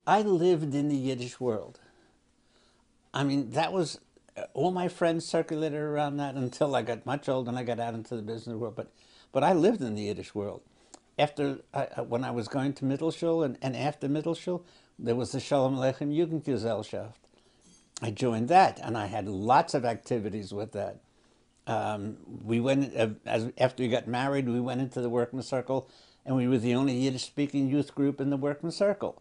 I lived in the Yiddish world. I mean, that was all my friends circulated around that until I got much older and I got out into the business world. But I lived in the Yiddish world. When I was going to Mittelschule and after Mittelschule, there was the Shalom Aleichem Jugendgesellschaft. I joined that, and I had lots of activities with that. We went after we got married. We went into the workman circle, and we were the only Yiddish-speaking youth group in the workman circle.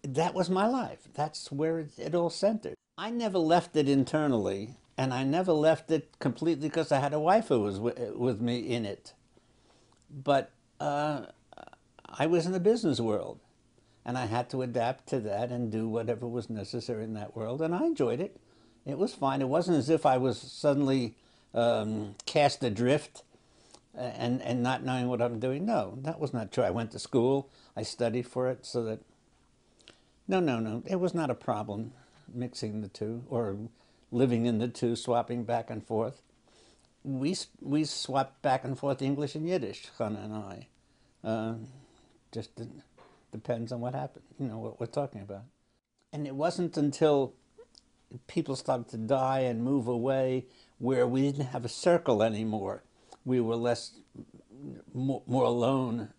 That was my life. That's where it all centered. I never left it internally, and I never left it completely because I had a wife who was with me in it. But I was in the business world, and I had to adapt to that and do whatever was necessary in that world, and I enjoyed it. It was fine. It wasn't as if I was suddenly cast adrift and not knowing what I'm doing. No, that was not true. I went to school. I studied for it so that, no. It was not a problem mixing the two or living in the two, swapping back and forth. We swapped back and forth English and Yiddish, Chana and I. Just depends on what happened, what we're talking about. And it wasn't until people started to die and move away where we didn't have a circle anymore. We were more alone.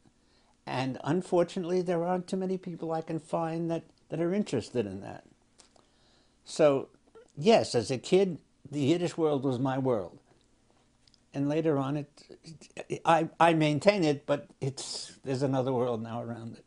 And unfortunately, there aren't too many people I can find that are interested in that. So, yes, as a kid, the Yiddish world was my world. And later on, I maintain it, but there's another world now around it.